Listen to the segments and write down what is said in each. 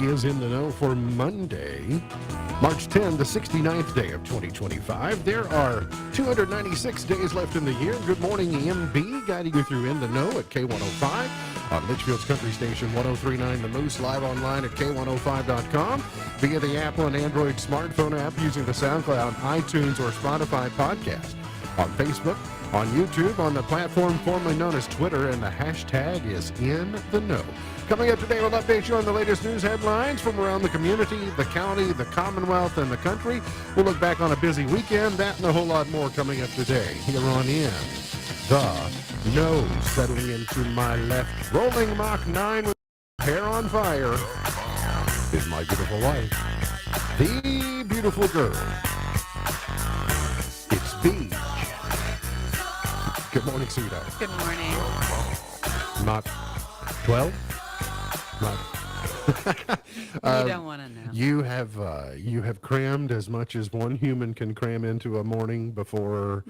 is In the Know for Monday, March 10, the 69th day of 2025. There are 296 days left in the year. Good morning, EMB, guiding you through In the Know at K105 on Litchfield's Country Station 1039 The Moose, live online at K105.com via the Apple and Android smartphone app using the SoundCloud, iTunes, or Spotify podcast. On Facebook, on YouTube, on the platform formerly known as Twitter, and the hashtag is In the Know. Coming up today, we'll update you on the latest news headlines from around the community, the county, the Commonwealth, and the country. We'll look back on a busy weekend, that and a whole lot more coming up today here on In the Know. Settling into my left, rolling Mach 9 with hair on fire, is my beautiful wife, the beautiful girl. It's Beach. Good morning, sweetheart. Good morning. Not 12? You don't want to know. You have crammed as much as one human can cram into a morning before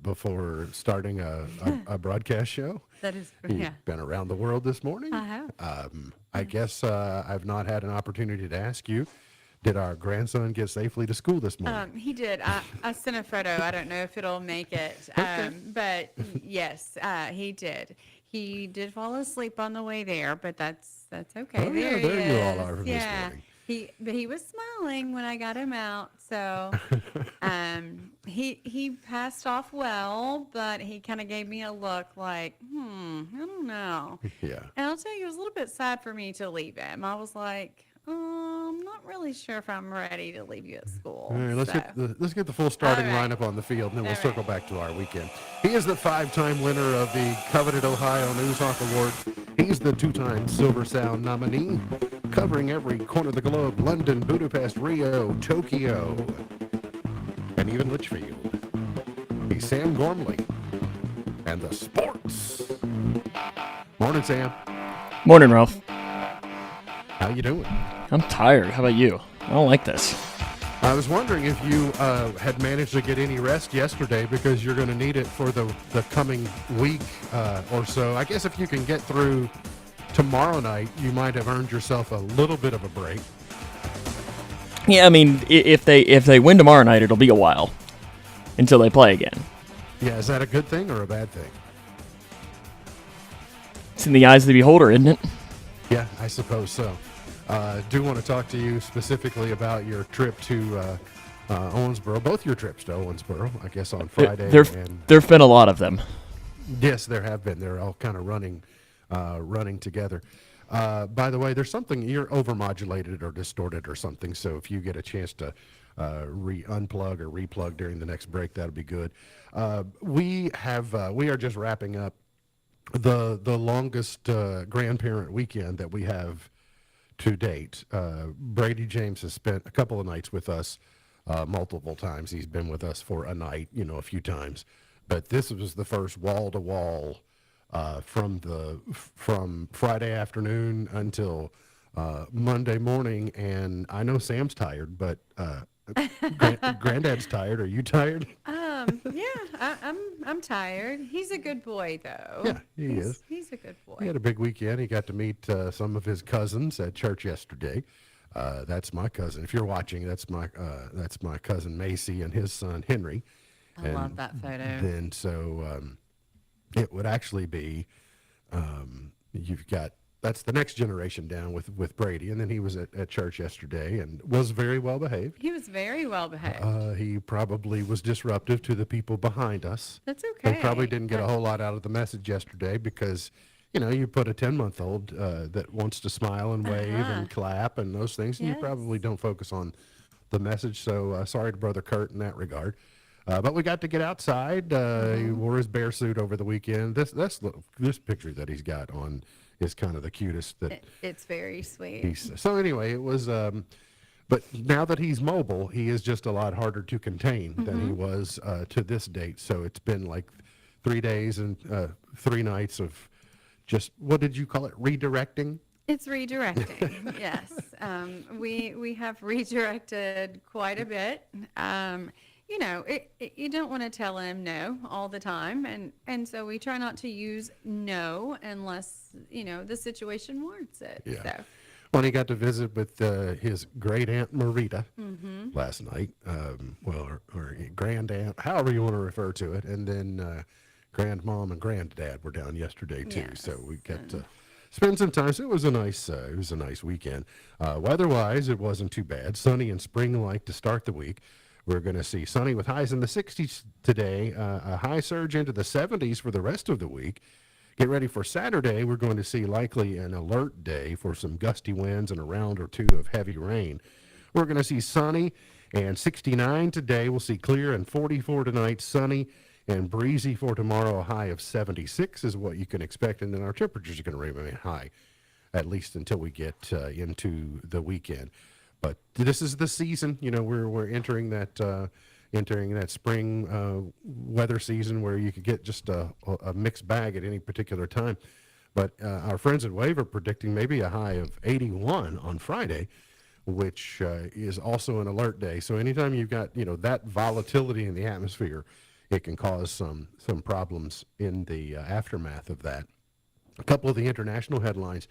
before starting a broadcast show. That is, You've yeah. been around the world this morning. I have. I guess I've not had an opportunity to ask you. Did our grandson get safely to school this morning? He did. I sent a photo. I don't know if it'll make it, but yes, he did. He did fall asleep on the way there, but that's okay. Oh, yeah, there he you all is. are from this morning. But he was smiling when I got him out. So, he passed off well, but he kind of gave me a look like, I don't know. Yeah. And I'll tell you, it was a little bit sad for me to leave him. I was like, I'm not really sure if I'm ready to leave you at school. All right, let's get the full starting lineup on the field, and then we'll circle back to our weekend. He is the 5-time winner of the coveted Ohio Newshawk Award. He's the 2-time Silver Sound nominee, covering every corner of the globe: London, Budapest, Rio, Tokyo, and even Litchfield. He's Sam Gormley, and the sports. Morning, Sam. Morning, Ralph. How you doing? I'm tired. How about you? I don't like this. I was wondering if you had managed to get any rest yesterday, because you're going to need it for the coming week or so. I guess if you can get through tomorrow night, you might have earned yourself a little bit of a break. Yeah, I mean, if they win tomorrow night, it'll be a while until they play again. Yeah, is that a good thing or a bad thing? It's in the eyes of the beholder, isn't it? Yeah, I suppose so. Do want to talk to you specifically about your trip to Owensboro. Both your trips to Owensboro, I guess, on Friday. There've been a lot of them. Yes, there have been. They're all kind of running together. By the way, there's something, you're overmodulated or distorted or something, so if you get a chance to unplug or replug during the next break, that'll be good. We are just wrapping up the longest grandparent weekend that we have to date. Brady James has spent a couple of nights with us, multiple times. He's been with us for a night, a few times. But this was the first wall-to-wall from Friday afternoon until Monday morning. And I know Sam's tired, but Granddad's tired. Are you tired? Yeah, I'm tired. He's a good boy, though. Yeah, he is. He's a good boy. He had a big weekend. He got to meet some of his cousins at church yesterday. That's my cousin. If you're watching, that's my cousin Macy and his son Henry. I love that photo. Then it would actually be that's the next generation down with Brady, and then he was at church yesterday and was very well behaved. He was very well behaved. He probably was disruptive to the people behind us. That's okay. They probably didn't get a whole lot out of the message yesterday because, you put a 10-month-old that wants to smile and wave and clap and those things, and you probably don't focus on the message. So sorry to Brother Kurt in that regard. But we got to get outside. He wore his bear suit over the weekend. This picture that he's got on is kind of the cutest. It's very sweet. So anyway, it was. But now that he's mobile, he is just a lot harder to contain than he was to this date. So it's been like 3 days and 3 nights of just, what did you call it? Redirecting? It's redirecting. Yes. We have redirected quite a bit. You don't want to tell him no all the time. And so we try not to use no unless, the situation warrants it. Yeah. So. When he got to visit with his great aunt Marita last night, or grand aunt, however you want to refer to it, and then grandmom and granddad were down yesterday too. Yes, So we got to spend some time. So it was a nice weekend. Weather-wise, it wasn't too bad. Sunny and spring-like to start the week. We're going to see sunny with highs in the 60s today, a high surge into the 70s for the rest of the week. Get ready for Saturday. We're going to see likely an alert day for some gusty winds and a round or two of heavy rain. We're going to see sunny and 69 today. We'll see clear and 44 tonight, sunny and breezy for tomorrow. A high of 76 is what you can expect. And then our temperatures are going to remain high, at least until we get into the weekend. But this is the season. You know, we're entering that spring weather season where you could get just a mixed bag at any particular time. But our friends at WAVE are predicting maybe a high of 81 on Friday, which is also an alert day. So anytime you've got, that volatility in the atmosphere, it can cause some problems in the aftermath of that. A couple of the international headlines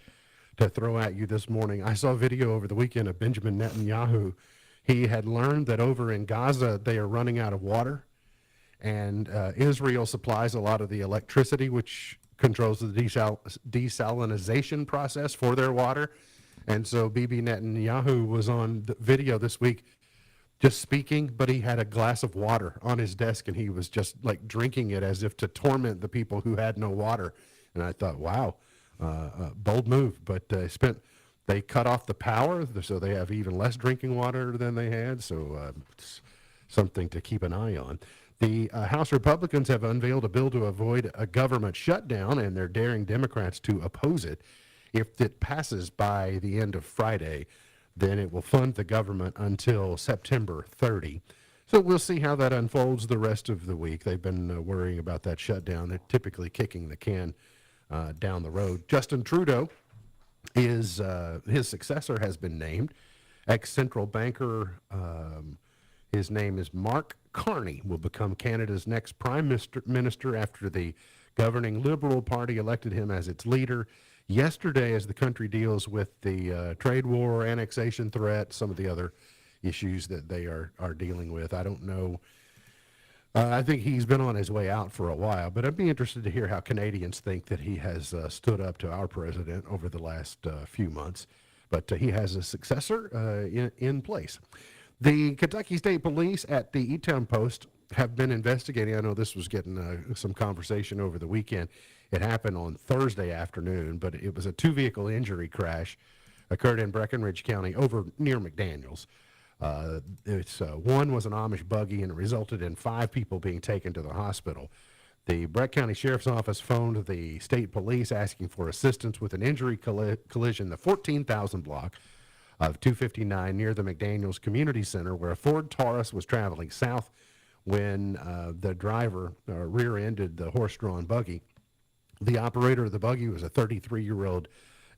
to throw at you this morning. I saw a video over the weekend of Benjamin Netanyahu. He had learned that over in Gaza, they are running out of water, and Israel supplies a lot of the electricity, which controls the desalinization process for their water. And so Bibi Netanyahu was on the video this week just speaking, but he had a glass of water on his desk, and he was just like drinking it as if to torment the people who had no water. And I thought, wow, bold move. But they cut off the power, so they have even less drinking water than they had. So it's something to keep an eye on. The House Republicans have unveiled a bill to avoid a government shutdown, and they're daring Democrats to oppose it. If it passes by the end of Friday, then it will fund the government until September 30. So we'll see how that unfolds the rest of the week. They've been worrying about that shutdown. They're typically kicking the can down the road. Justin Trudeau is his successor has been named. Ex-central banker, his name is Mark Carney, will become Canada's next prime minister after the governing Liberal Party elected him as its leader yesterday, as the country deals with the trade war, annexation threat, some of the other issues that they are dealing with. I don't know. I think he's been on his way out for a while, but I'd be interested to hear how Canadians think that he has stood up to our president over the last few months. But he has a successor in place. The Kentucky State Police at the E-Town Post have been investigating. I know this was getting some conversation over the weekend. It happened on Thursday afternoon, but it was a two-vehicle injury crash occurred in Breckinridge County over near McDaniels. One was an Amish buggy, and it resulted in 5 people being taken to the hospital. The Breck County Sheriff's Office phoned the state police asking for assistance with an injury collision, the 14,000 block of 259 near the McDaniels Community Center, where a Ford Taurus was traveling south when the driver rear-ended the horse-drawn buggy. The operator of the buggy was a 33-year-old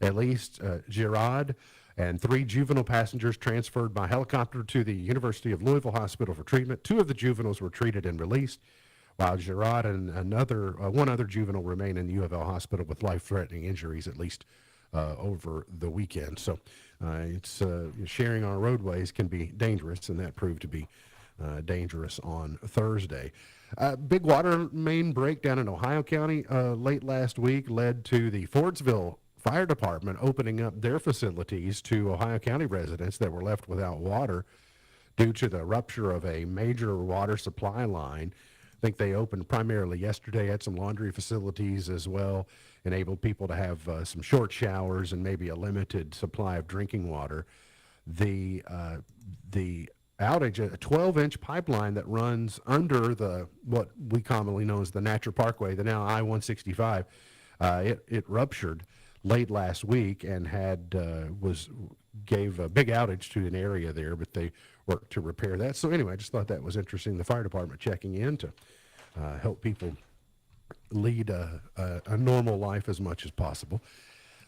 Elise Girard, and 3 juvenile passengers transferred by helicopter to the University of Louisville Hospital for treatment. 2 of the juveniles were treated and released, while Girard and one other juvenile remain in the U of L hospital with life-threatening injuries, at least over the weekend. So it's sharing our roadways can be dangerous, and that proved to be dangerous on Thursday. Big water main breakdown in Ohio County late last week led to the Fordsville Fire Department opening up their facilities to Ohio County residents that were left without water due to the rupture of a major water supply line. I think they opened primarily yesterday, had some laundry facilities as well, enabled people to have some short showers and maybe a limited supply of drinking water. The outage, a 12-inch pipeline that runs under what we commonly know as the Natcher Parkway, the now I-165, it ruptured late last week and gave a big outage to an area there, but they worked to repair that. So anyway, I just thought that was interesting. The fire department checking in to help people lead a normal life as much as possible.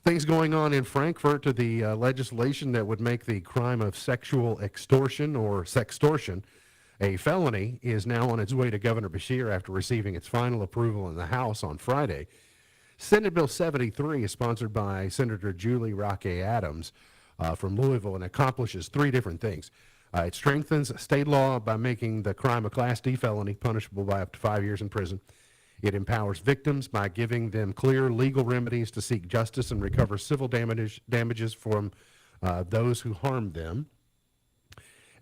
Things going on in Frankfurt to the legislation that would make the crime of sexual extortion or sextortion a felony is now on its way to Governor Beshear after receiving its final approval in the House on Friday. Senate Bill 73 is sponsored by Senator Julie Roque Adams. from Louisville, and accomplishes three different things. It strengthens state law by making the crime a Class D felony, punishable by up to 5 years in prison. It empowers victims by giving them clear legal remedies to seek justice and recover civil damages from those who harmed them.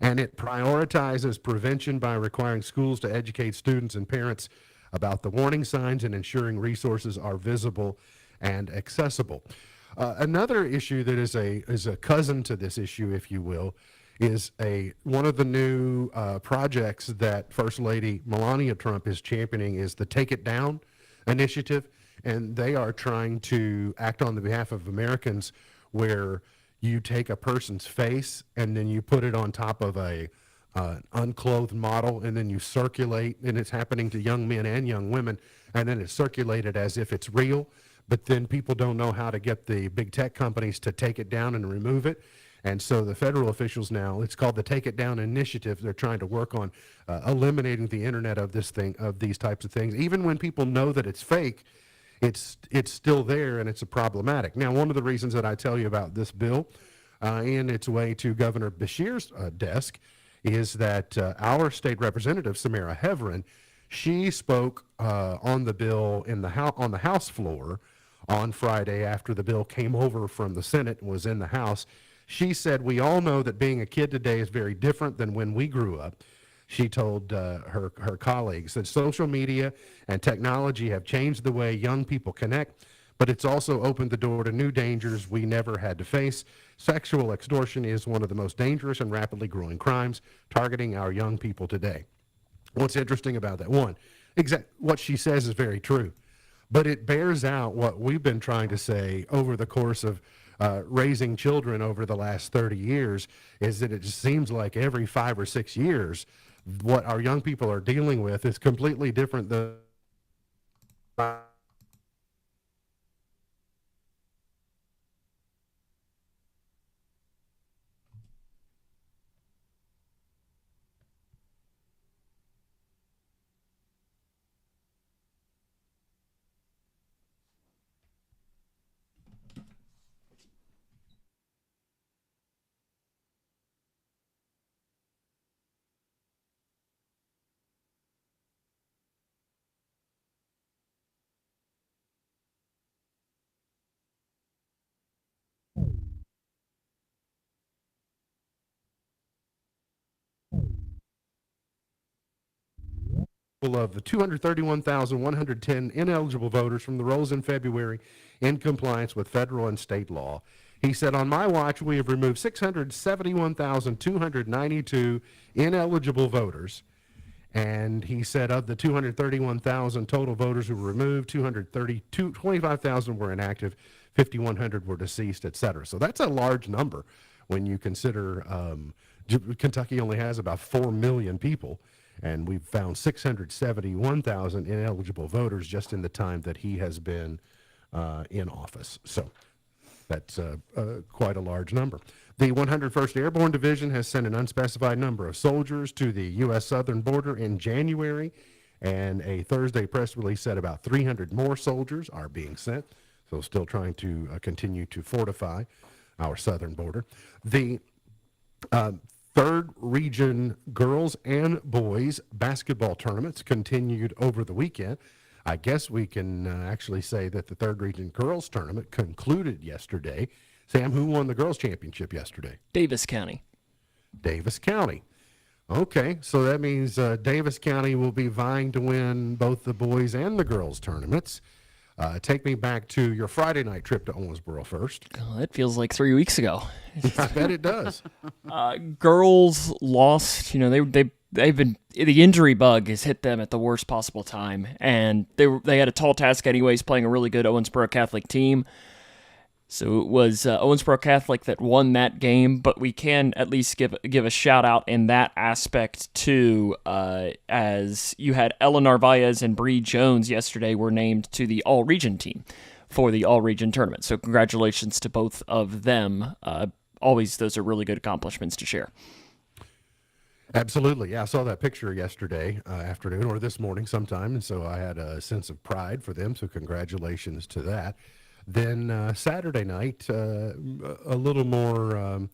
And it prioritizes prevention by requiring schools to educate students and parents about the warning signs and ensuring resources are visible and accessible. Another issue that is a cousin to this issue, if you will, is one of the new projects that First Lady Melania Trump is championing is the Take It Down initiative, and they are trying to act on the behalf of Americans where you take a person's face and then you put it on top of an unclothed model, and then you circulate, and it's happening to young men and young women, and then it's circulated as if it's real, but then people don't know how to get the big tech companies to take it down and remove it. And so the federal officials now, it's called the Take It Down Initiative. They're trying to work on eliminating the internet of these types of things. Even when people know that it's fake, it's still there, and it's problematic. Now, one of the reasons that I tell you about this bill in its way to Governor Beshear's desk is that our state representative, Samara Heverin, she spoke on the bill on the House floor on Friday after the bill came over from the Senate and was in the House. She said, "We all know that being a kid today is very different than when we grew up." She told her colleagues that social media and technology have changed the way young people connect, but it's also opened the door to new dangers we never had to face. Sexual extortion is one of the most dangerous and rapidly growing crimes targeting our young people today. What's interesting about that? One, what she says is very true, but it bears out what we've been trying to say over the course of raising children over the last 30 years, is that it just seems like every 5 or 6 years, what our young people are dealing with is completely different than of the 231,110 ineligible voters from the rolls in February in compliance with federal and state law. He said, "On my watch, we have removed 671,292 ineligible voters." And he said of the 231,000 total voters who were removed, 25,000 were inactive, 5,100 were deceased, et cetera. So that's a large number when you consider Kentucky only has about 4 million people. And we've found 671,000 ineligible voters just in the time that he has been in office. So that's quite a large number. The 101st Airborne Division has sent an unspecified number of soldiers to the U.S. southern border in January, and a Thursday press release said about 300 more soldiers are being sent. So still trying to continue to fortify our southern border. The third region girls and boys basketball tournaments continued over the weekend. I guess we can actually say that the third region girls tournament concluded yesterday. Sam, who won the girls championship yesterday? Davis County. Davis County. Okay, so that means Davis County will be vying to win both the boys and the girls tournaments. Take me back to your Friday night trip to Owensboro first. Oh, that feels like 3 weeks ago. I bet it does. Girls lost. You know, they've been, the injury bug has hit them at the worst possible time, and they had a tall task anyways, playing a really good Owensboro Catholic team. So it was Owensboro Catholic that won that game, but we can at least give a shout out in that aspect too, as you had Ella Narvaez and Bree Jones yesterday were named to the All-Region team for the All-Region tournament. So congratulations to both of them. Always, those are really good accomplishments to share. Absolutely. Yeah, I saw that picture yesterday afternoon or this morning sometime, and so I had a sense of pride for them, so congratulations to that. Then Saturday night, a little more, a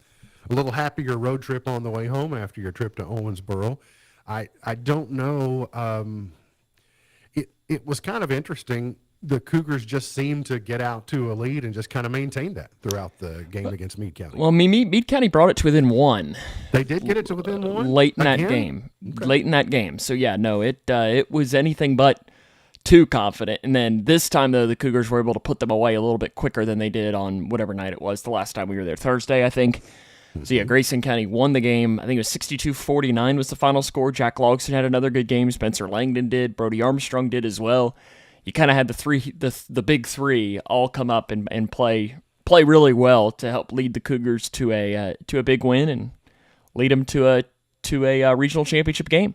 little happier road trip on the way home after your trip to Owensboro. I don't know. It was kind of interesting. The Cougars just seemed to get out to a lead and just kind of maintain that throughout the game against Meade County. Well, Meade County brought it to within one. They did get it to within one late in that again? game. Okay. Late in that game. So yeah, no, it was anything but too confident. And then this time though, the Cougars were able to put them away a little bit quicker than they did on whatever night it was the last time we were there, Thursday, I think. So yeah, Grayson County won the game. I think it was 62-49 was the final score. Jack Logston had another good game. Spencer Langdon did. Brody Armstrong did as well. You kind of had the big three all come up and play really well to help lead the Cougars to a big win and lead them to a regional championship game.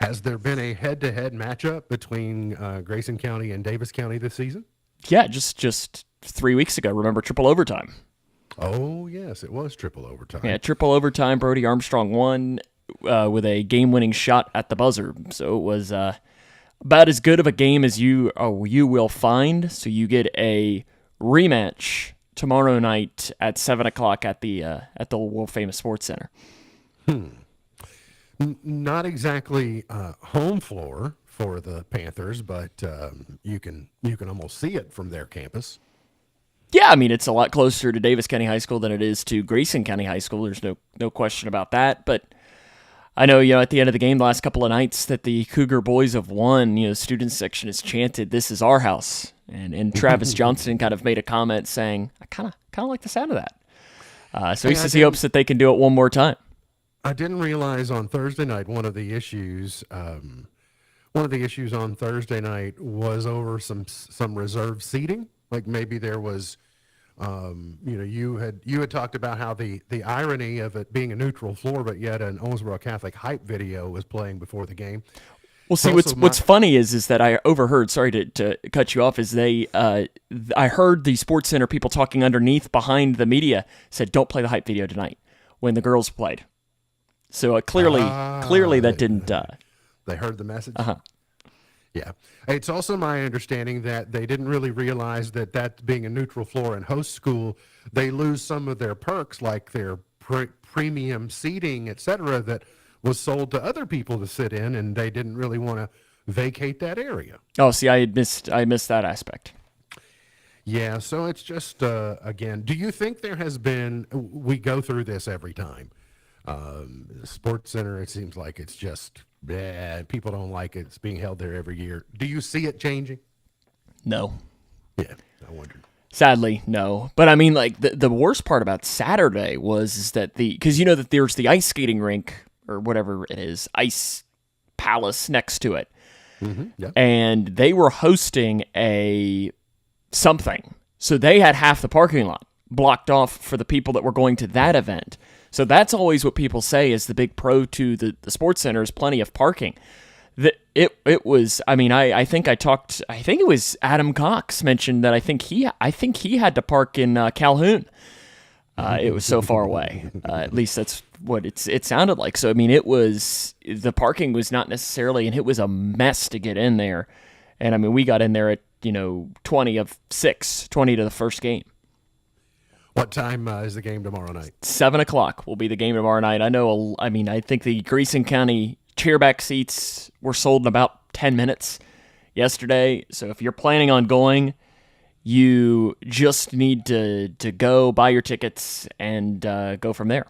Has there been a head-to-head matchup between Grayson County and Davis County this season? Yeah, just 3 weeks ago. Remember triple overtime? Oh, yes, it was triple overtime. Yeah, triple overtime. Brody Armstrong won with a game-winning shot at the buzzer. So it was about as good of a game as you will find. So you get a rematch tomorrow night at 7:00 at the world famous Sports Center. Not exactly home floor for the Panthers, but you can almost see it from their campus. Yeah, I mean, it's a lot closer to Davis County High School than it is to Grayson County High School. There's no question about that. But I know, at the end of the game, the last couple of nights that the Cougar boys have won, the student section has chanted, "This is our house." And Travis Johnston kind of made a comment saying, I kind of like the sound of that. So he says he hopes that they can do it one more time. I didn't realize on Thursday night one of the issues on Thursday night was over some reserved seating. Like maybe there was, you had talked about how the irony of it being a neutral floor, but yet an Owensboro Catholic hype video was playing before the game. Well, see, what's funny is that I overheard. Sorry to cut you off. Is I heard the Sports Center people talking underneath behind the media said, "Don't play the hype video tonight," when the girls played. So clearly that didn't. They heard the message. Uh-huh. Yeah. It's also my understanding that they didn't really realize that being a neutral floor and host school, they lose some of their perks like their premium seating, et cetera, that was sold to other people to sit in, and they didn't really want to vacate that area. Oh, see, I missed that aspect. Yeah, so it's just, again, do you think there has been, we go through this every time. Sports Center, it seems like it's just, people don't like it. It's being held there every year. Do you see it changing? No. Yeah, I wondered. Sadly, no. But I mean, like the worst part about Saturday is that because that there's the ice skating rink or whatever it is, Ice Palace next to it. Mm-hmm, yeah. And they were hosting something. So they had half the parking lot blocked off for the people that were going to that event. So that's always what people say is the big pro to the Sports Center is plenty of parking. It was, I mean, I think it was Adam Cox mentioned that I think he had to park in Calhoun. It was so far away. At least that's what it sounded like. So, I mean, the parking was not necessarily, and it was a mess to get in there. And I mean, we got in there at, 20 to the first game. What time is the game tomorrow night? 7:00 will be the game tomorrow night. I think the Grayson County chairback seats were sold in about 10 minutes yesterday. So if you're planning on going, you just need to go buy your tickets and go from there.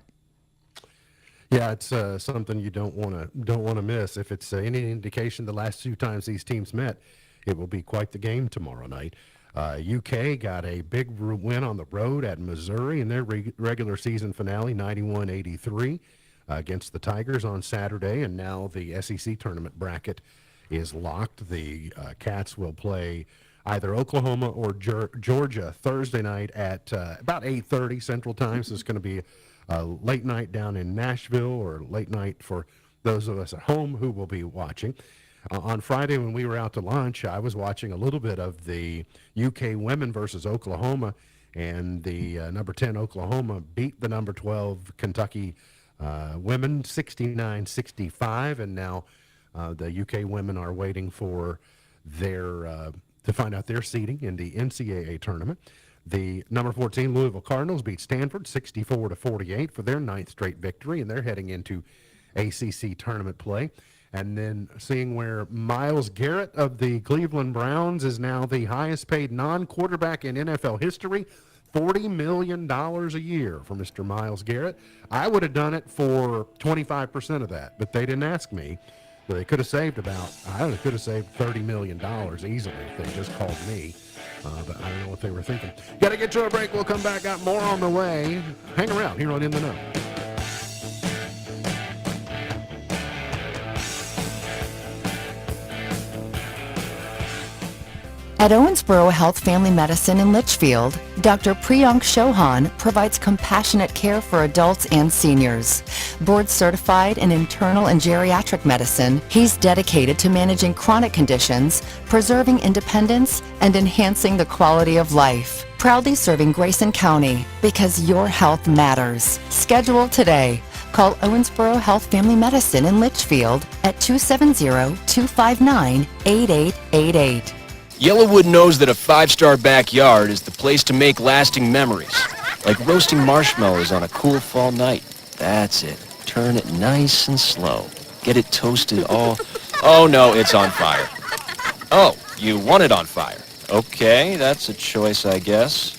Yeah, it's something you don't want to miss. If it's any indication, the last two times these teams met, it will be quite the game tomorrow night. UK got a big win on the road at Missouri in their regular season finale, 91-83, against the Tigers on Saturday. And now the SEC tournament bracket is locked. The Cats will play either Oklahoma or Georgia Thursday night at about 8:30 Central Time. So it's going to be a late night down in Nashville, or late night for those of us at home who will be watching. On Friday, when we were out to lunch, I was watching a little bit of the UK women versus Oklahoma, and the number 10 Oklahoma beat the number 12 Kentucky women 69-65, and now the UK women are waiting for their to find out their seeding in the NCAA tournament. The number 14 Louisville Cardinals beat Stanford 64-48 for their ninth straight victory, and they're heading into ACC tournament play. And then seeing where Myles Garrett of the Cleveland Browns is now the highest paid non-quarterback in NFL history, $40 million a year for Mr. Myles Garrett. I would have done it for 25% of that, but they didn't ask me. So they could have saved $30 million easily if they just called me. But I don't know what they were thinking. Got to get to a break. We'll come back. Got more on the way. Hang around here on In the Know. At Owensboro Health Family Medicine in Litchfield, Dr. Priyank Chauhan provides compassionate care for adults and seniors. Board certified in internal and geriatric medicine, he's dedicated to managing chronic conditions, preserving independence, and enhancing the quality of life. Proudly serving Grayson County because your health matters. Schedule today. Call Owensboro Health Family Medicine in Litchfield at 270-259-8888. Yellowwood knows that a five-star backyard is the place to make lasting memories. Like roasting marshmallows on a cool fall night. That's it. Turn it nice and slow. Get it toasted all... Oh, no, it's on fire. Oh, you want it on fire. Okay, that's a choice, I guess.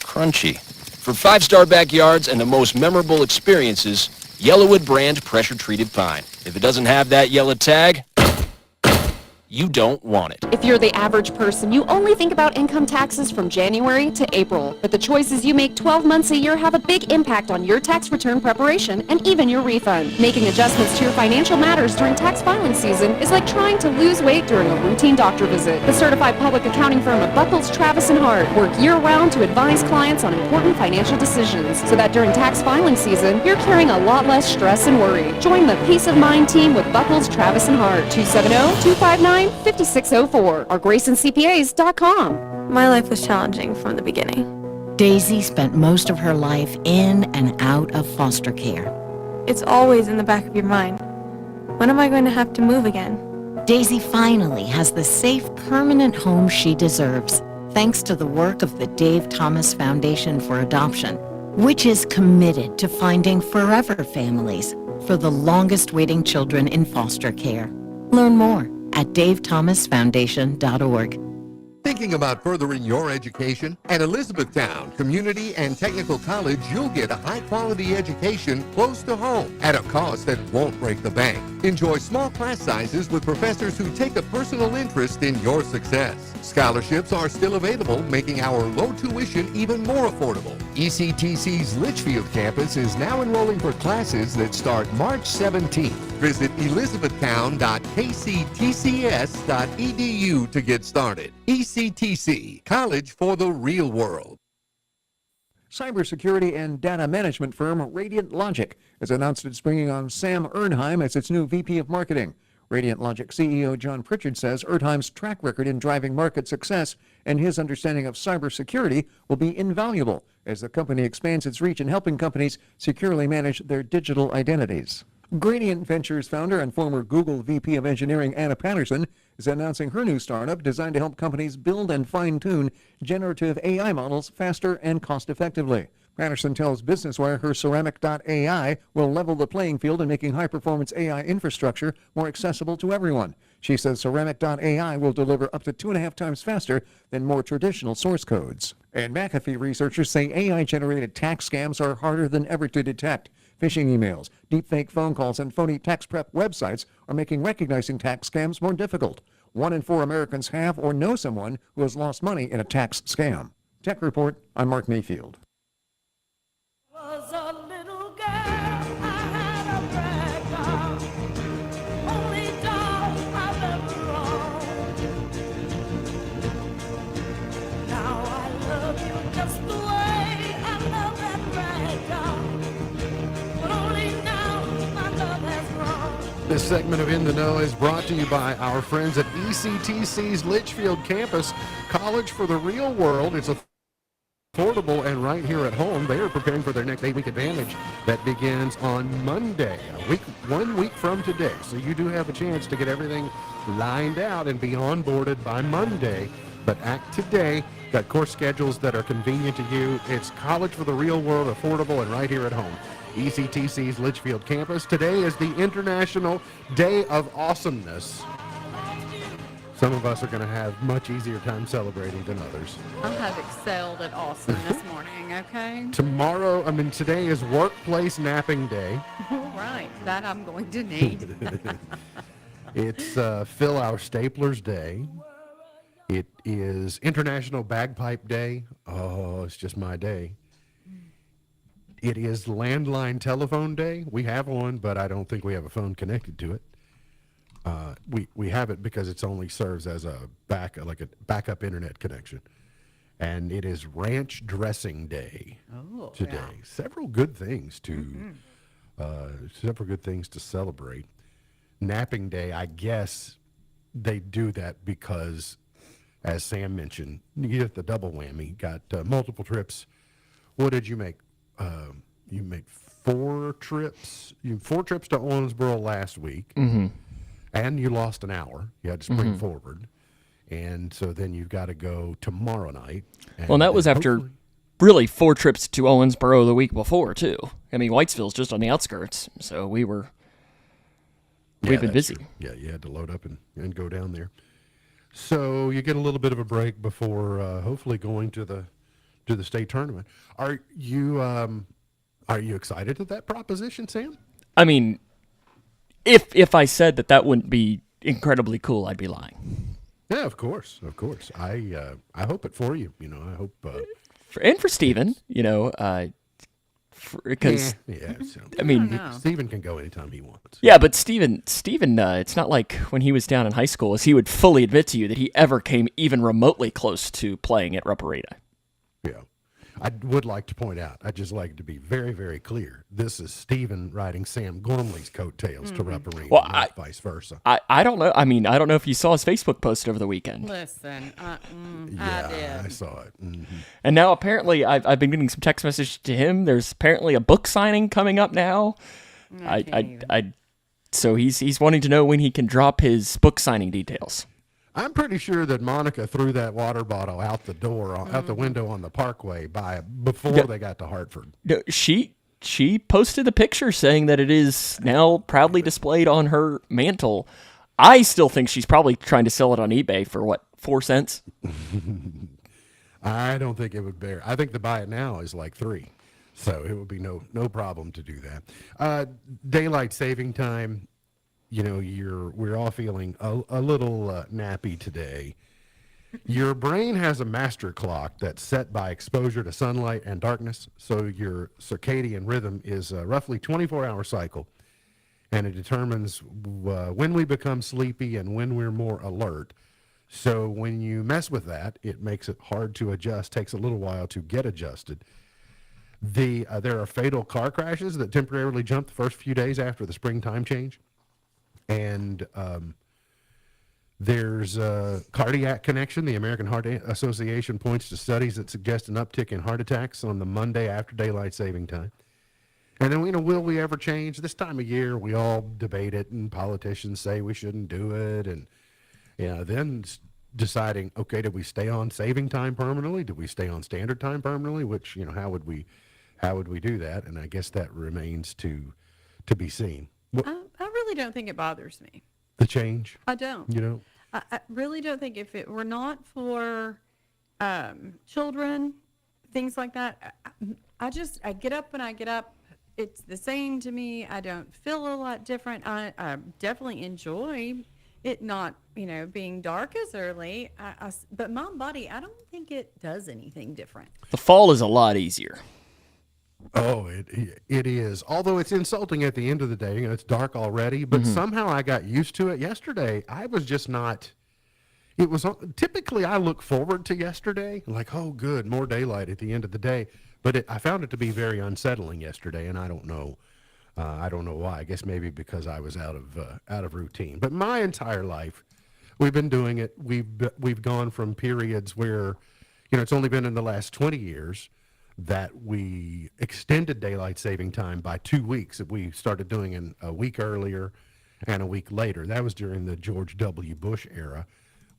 Crunchy. For five-star backyards and the most memorable experiences, Yellowwood brand pressure-treated pine. If it doesn't have that yellow tag... you don't want it. If you're the average person, you only think about income taxes from January to April. But the choices you make 12 months a year have a big impact on your tax return preparation and even your refund. Making adjustments to your financial matters during tax filing season is like trying to lose weight during a routine doctor visit. The certified public accounting firm of Buckles, Travis & Hart work year-round to advise clients on important financial decisions so that during tax filing season, you're carrying a lot less stress and worry. Join the Peace of Mind team with Buckles, Travis & Hart, 270-259-5604 or GraysonCPAs.com. My life was challenging from the beginning. Daisy spent most of her life in and out of foster care. It's always in the back of your mind. When am I going to have to move again? Daisy finally has the safe, permanent home she deserves, thanks to the work of the Dave Thomas Foundation for Adoption, which is committed to finding forever families for the longest waiting children in foster care. Learn more at davethomasfoundation.org. Thinking about furthering your education? At Elizabethtown Community and Technical College, you'll get a high-quality education close to home at a cost that won't break the bank. Enjoy small class sizes with professors who take a personal interest in your success. Scholarships are still available, making our low tuition even more affordable. ECTC's Litchfield campus is now enrolling for classes that start March 17th. Visit elizabethtown.kctcs.edu to get started. ECTC, College for the Real World. Cybersecurity and data management firm Radiant Logic has announced it's bringing on Sam Ernheim as its new VP of Marketing. Radiant Logic CEO John Pritchard says Ernheim's track record in driving market success and his understanding of cybersecurity will be invaluable as the company expands its reach in helping companies securely manage their digital identities. Gradient Ventures founder and former Google VP of Engineering Anna Patterson is announcing her new startup designed to help companies build and fine-tune generative AI models faster and cost-effectively. Patterson tells Business Wire her Ceramic.ai will level the playing field in making high-performance AI infrastructure more accessible to everyone. She says Ceramic.ai will deliver up to 2.5 times faster than more traditional source codes. And McAfee researchers say AI-generated tax scams are harder than ever to detect. Phishing emails, deepfake phone calls, and phony tax prep websites are making recognizing tax scams more difficult. 1 in 4 Americans have or know someone who has lost money in a tax scam. Tech Report, I'm Mark Mayfield. Was a little girl, I had a rag doll, only doll I've ever owned. Now I love you just the way I love that rag doll, but only now my love has grown. This segment of In the Know is brought to you by our friends at ECTC's Litchfield campus, College for the Real World. It's a affordable and right here at home. They are preparing for their next 8-week advantage that begins on Monday, 1 week from today. So you do have a chance to get everything lined out and be onboarded by Monday. But act today. Got course schedules that are convenient to you. It's college for the real world, affordable and right here at home. ECTC's Litchfield campus. Today is the International Day of Awesomeness. Some of us are going to have much easier time celebrating than others. I have excelled at awesome this morning, okay? Today is Workplace Napping Day. All right, that I'm going to need. It's Fill Our Staplers Day. It is International Bagpipe Day. Oh, it's just my day. It is Landline Telephone Day. We have one, but I don't think we have a phone connected to it. We have it because it only serves as a backup internet connection. And it is Ranch Dressing Day today. Yeah. Several good things to celebrate. Napping Day, I guess they do that because, as Sam mentioned, you get the double whammy. Got multiple trips. What did you make? You made 4 trips. 4 trips to Owensboro last week. Mm-hmm. And you lost an hour. You had to spring forward. And so then you've got to go tomorrow night. Well, and that was after really 4 trips to Owensboro the week before, too. I mean, Whitesville's just on the outskirts, so we've been busy. True. Yeah, you had to load up and go down there. So you get a little bit of a break before hopefully going to the state tournament. Are you excited at that proposition, Sam? I mean, if I said that wouldn't be incredibly cool, I'd be lying. Yeah, of course. I hope it for you. I hope for Steven, because I mean, Steven can go anytime he wants. Yeah, but Steven, it's not like when he was down in high school, as he would fully admit to you that he ever came even remotely close to playing at Rupp-Arena. Yeah. I would like to point out, I'd just like to be very, very clear. This is Steven riding Sam Gormley's coattails to Rupp-Arena, not vice versa. I don't know. I mean, I don't know if you saw his Facebook post over the weekend. Listen, I Yeah, did. I saw it. And now apparently I've been getting some text messages to him. There's apparently a book signing coming up now. So he's wanting to know when he can drop his book signing details. I'm pretty sure that Monica threw that water bottle out the door, out the window on the Parkway before they got to Hartford. She posted a picture saying that it is now proudly displayed on her mantle. I still think she's probably trying to sell it on eBay for, 4 cents? I don't think it would bear. I think to buy it now is like 3. So it would be no problem to do that. Daylight saving time. We're all feeling a little nappy today. Your brain has a master clock that's set by exposure to sunlight and darkness. So your circadian rhythm is a roughly 24-hour cycle, and it determines when we become sleepy and when we're more alert. So when you mess with that, it makes it hard to adjust, takes a little while to get adjusted. There are fatal car crashes that temporarily jump the first few days after the springtime change. And there's a cardiac connection. The American Heart Association points to studies that suggest an uptick in heart attacks on the Monday after daylight saving time. And then, will we ever change? This time of year, we all debate it, and politicians say we shouldn't do it. And then deciding, okay, do we stay on saving time permanently? Do we stay on standard time permanently? Which, how would we do that? And I guess that remains to be seen. I really don't think it bothers me. The change? I don't. You know? I really don't think if it were not for children, things like that, I get up when I get up. It's the same to me. I don't feel a lot different. I definitely enjoy it not, being dark as early. But my body, I don't think it does anything different. The fall is a lot easier. Oh, it is. Although it's insulting at the end of the day. It's dark already, but somehow I got used to it. Yesterday, I was just not. It was typically I look forward to yesterday, like, oh, good, more daylight at the end of the day. But I found it to be very unsettling yesterday, and I don't know. I don't know why. I guess maybe because I was out of routine. But my entire life, we've been doing it. We've gone from periods where, It's only been in the last 20 years that we extended daylight saving time by 2 weeks. That we started doing it a week earlier and a week later. That was during the George W. Bush era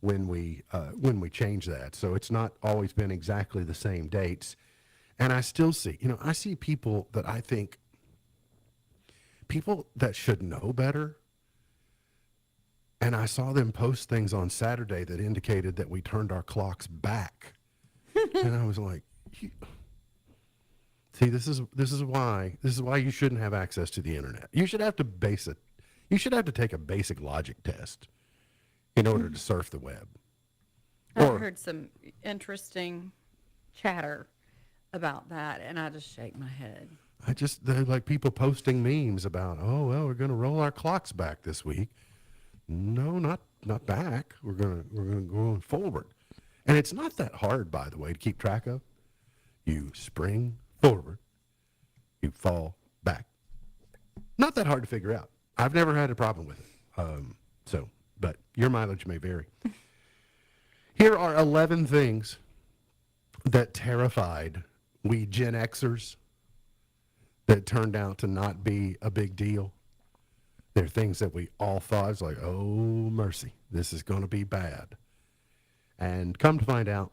when we changed that. So it's not always been exactly the same dates. And I still see, I see people that I think, people that should know better. And I saw them post things on Saturday that indicated that we turned our clocks back. And I was like, see, this is why you shouldn't have access to the internet. You should have to take a basic logic test in order to surf the web. I've heard some interesting chatter about that, and I just shake my head. They're like people posting memes about, oh, well, we're going to roll our clocks back this week. No, not back. We're going to go forward. And it's not that hard, by the way, to keep track of. You spring forward, you fall back. Not that hard to figure out. I've never had a problem with it. But your mileage may vary. Here are 11 things that terrified we Gen Xers that turned out to not be a big deal. They're things that we all thought, it's like, oh, mercy, this is going to be bad. And come to find out,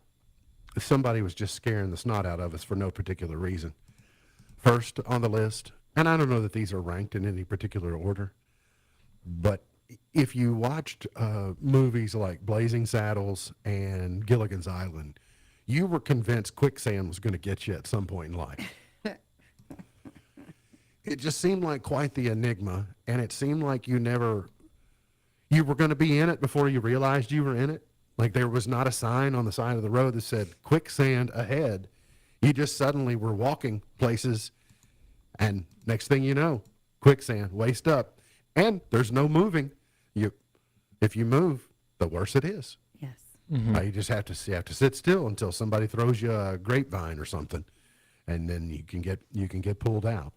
somebody was just scaring the snot out of us for no particular reason. First on the list, and I don't know that these are ranked in any particular order, but if you watched movies like Blazing Saddles and Gilligan's Island, you were convinced quicksand was going to get you at some point in life. It just seemed like quite the enigma, and it seemed like you were going to be in it before you realized you were in it. Like there was not a sign on the side of the road that said quicksand ahead. You just suddenly were walking places, and next thing you know, quicksand, waist up, and there's no moving. If you move, the worse it is. Yes. Mm-hmm. You just have to sit still until somebody throws you a grapevine or something, and then you can get pulled out.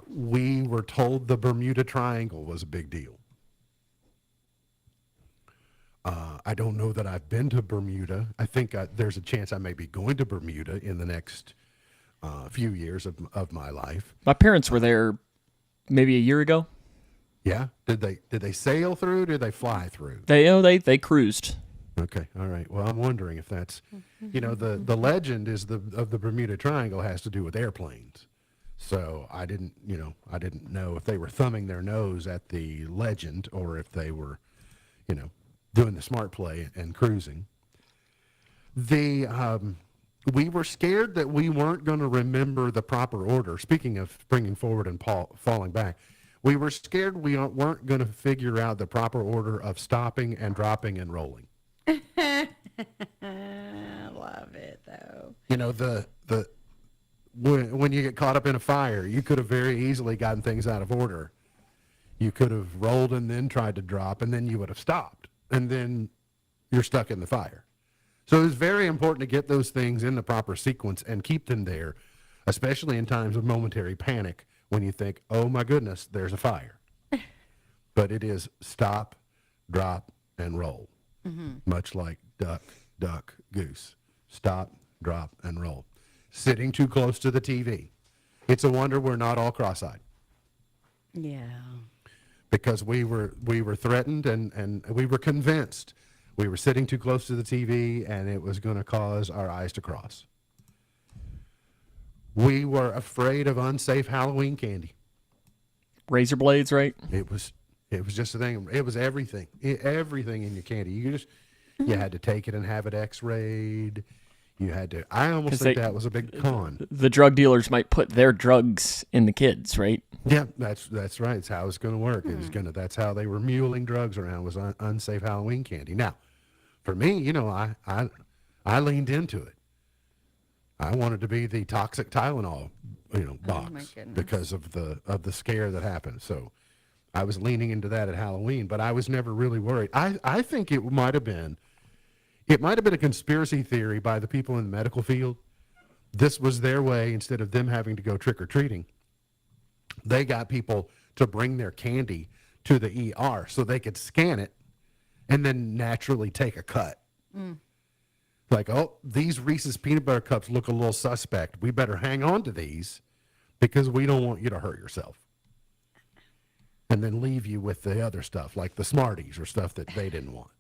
We were told the Bermuda Triangle was a big deal. I don't know that I've been to Bermuda. I think there's a chance I may be going to Bermuda in the next few years of my life. My parents were there maybe a year ago. Yeah. Did they sail through? Did they fly through? They cruised. Okay. All right. Well, I'm wondering if that's, the legend is of the Bermuda Triangle has to do with airplanes. So I didn't know if they were thumbing their nose at the legend or if they were, doing the smart play and cruising. We were scared that we weren't going to remember the proper order. Speaking of springing forward and falling back, we were scared we weren't going to figure out the proper order of stopping and dropping and rolling. I love it, though. When you get caught up in a fire, you could have very easily gotten things out of order. You could have rolled and then tried to drop, and then you would have stopped, and then you're stuck in the fire. So it's very important to get those things in the proper sequence and keep them there, especially in times of momentary panic when you think, oh my goodness, there's a fire. But it is stop, drop, and roll. Mm-hmm. Much like duck, duck, goose. Stop, drop, and roll. Sitting too close to the TV. It's a wonder we're not all cross-eyed. Yeah. Because we were threatened and we were convinced we were sitting too close to the TV and it was going to cause our eyes to cross. We were afraid of unsafe Halloween candy. Razor blades, right? It was just a thing. It was everything. Everything in your candy. You had to take it and have it x-rayed. You had to. I almost think that was a big con. The drug dealers might put their drugs in the kids, right? Yeah, that's right. It's how it's going to work. It was that's how they were muling drugs around, was unsafe Halloween candy. Now, for me, I leaned into it. I wanted to be the toxic Tylenol, box because of the scare that happened. So I was leaning into that at Halloween, but I was never really worried. I think it might have been a conspiracy theory by the people in the medical field. This was their way, instead of them having to go trick-or-treating. They got people to bring their candy to the ER so they could scan it and then naturally take a cut. Like, oh, these Reese's peanut butter cups look a little suspect. We better hang on to these because we don't want you to hurt yourself. And then leave you with the other stuff, like the Smarties or stuff that they didn't want.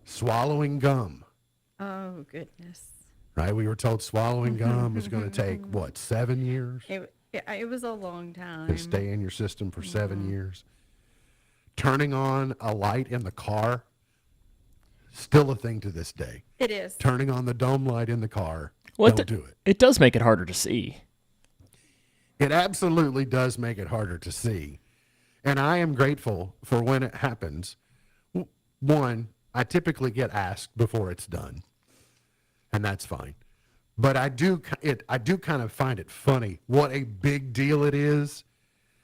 Swallowing gum. Oh, goodness. Right? We were told swallowing gum is going to take, what, 7 years? It was a long time. To stay in your system for 7 years. Turning on a light in the car, still a thing to this day. It is. Turning on the dome light in the car, What don't do it. It does make it harder to see. It absolutely does make it harder to see. And I am grateful for when it happens. One, I typically get asked before it's done, and that's fine. But I do kind of find it funny what a big deal it is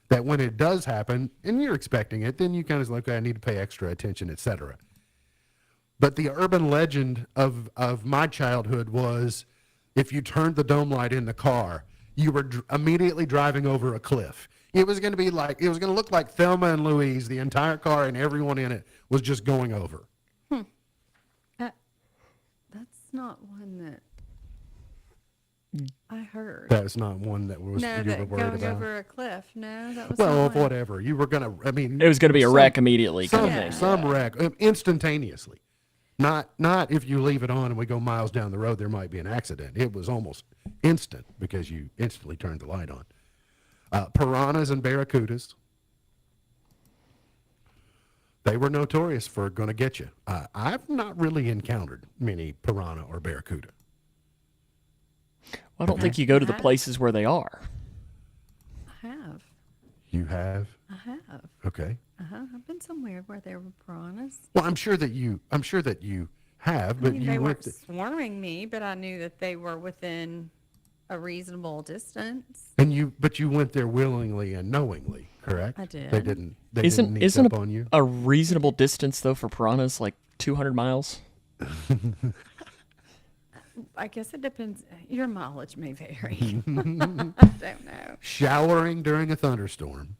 that when it does happen, and you're expecting it, then you kind of like, okay, I need to pay extra attention, etc. But the urban legend of my childhood was if you turned the dome light in the car, you were immediately driving over a cliff. It was going to look like Thelma and Louise. The entire car and everyone in it was just going over. That's not one that I heard. That's not one that was No, you were that worried going about. over a cliff. No, that was Well, not of one. whatever. You were going to, I mean. It was going to be a wreck immediately. Some, kind of thing. some wreck, instantaneously. Not if you leave it on and we go miles down the road, there might be an accident. It was almost instant because you instantly turned the light on. Piranhas and barracudas. They were notorious for going to get you. I've not really encountered many piranha or barracuda. I don't think you go to the places where they are. I have. You have? I have. Okay. I've been somewhere where there were piranhas. Well, I'm sure that you have, but I mean, you they went. weren't swarming me, but I knew that they were within a reasonable distance. But you went there willingly and knowingly, correct? I did. They didn't sneak Isn't up on you. a reasonable distance though for piranhas like 200 miles? I guess it depends. Your mileage may vary. I don't know. Showering during a thunderstorm.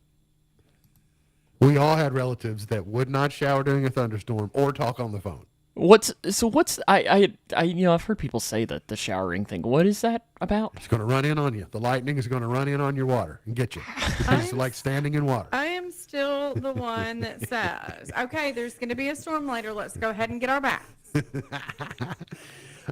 We all had relatives that would not shower during a thunderstorm or talk on the phone. I've heard people say that the showering thing. What is that about? It's going to run in on you. The lightning is going to run in on your water and get you. It's like standing in water. I am still the one that says, okay, there's going to be a storm later. Let's go ahead and get our baths.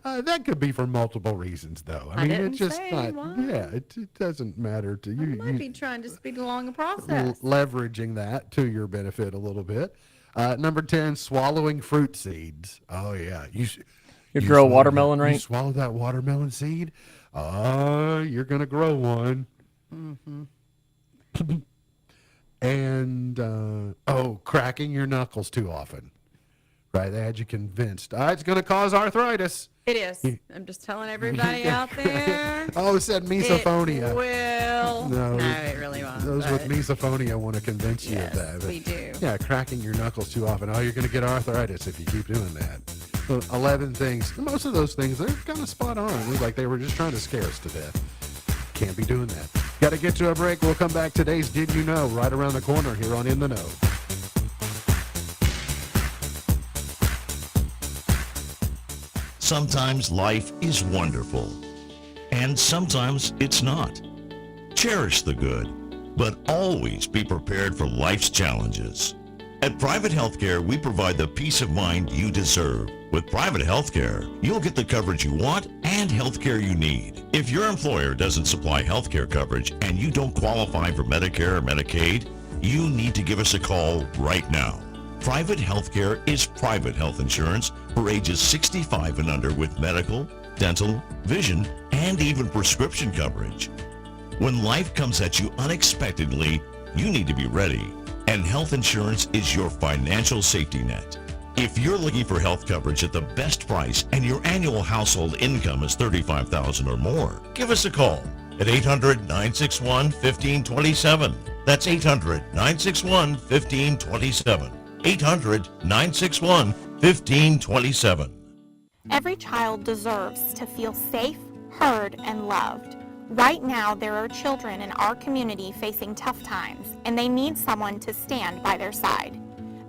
That could be for multiple reasons, though. I mean, didn't it's just say not. why. Yeah, it doesn't matter to you. I might be trying to speed along the process. Leveraging that to your benefit a little bit. Number 10, swallowing fruit seeds. Oh yeah, you grow a swallow watermelon, that, right? You swallow that watermelon seed. You're gonna grow one. Mm-hmm. And cracking your knuckles too often. Right, they had you convinced. It's gonna cause arthritis. It is. I'm just telling everybody out there. Oh, it said misophonia. It will. No, it really won't. Those with but misophonia want to convince you of yes, that. But we do. yeah, cracking your knuckles too often. Oh, you're going to get arthritis if you keep doing that. So 11 things. Most of those things, they're kind of spot on. It was like they were just trying to scare us to death. Can't be doing that. Got to get to a break. We'll come back. Today's Did You Know right around the corner here on In the Know. Sometimes life is wonderful, and sometimes it's not. Cherish the good, but always be prepared for life's challenges. At Private Healthcare, we provide the peace of mind you deserve. With Private Healthcare, you'll get the coverage you want and healthcare you need. If your employer doesn't supply healthcare coverage and you don't qualify for Medicare or Medicaid, you need to give us a call right now. Private Healthcare is private health insurance for ages 65 and under with medical, dental, vision, and even prescription coverage. When life comes at you unexpectedly, you need to be ready, and health insurance is your financial safety net. If you're looking for health coverage at the best price and your annual household income is $35,000 or more, give us a call at 800-961-1527. That's 800-961-1527. 800-961-1527. Every child deserves to feel safe, heard, and loved. Right now, there are children in our community facing tough times, and they need someone to stand by their side.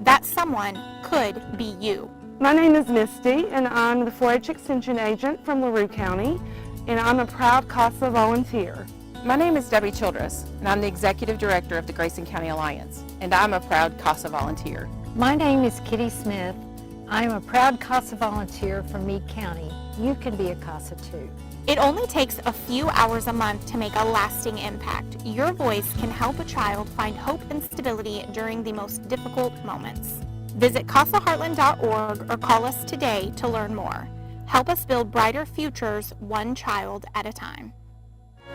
That someone could be you. My name is Misty, and I'm the 4-H Extension Agent from LaRue County, and I'm a proud CASA volunteer. My name is Debbie Childress, and I'm the Executive Director of the Grayson County Alliance, and I'm a proud CASA volunteer. My name is Kitty Smith. I'm a proud CASA volunteer from Meade County. You can be a CASA too. It only takes a few hours a month to make a lasting impact. Your voice can help a child find hope and stability during the most difficult moments. Visit CASAHeartland.org or call us today to learn more. Help us build brighter futures, one child at a time.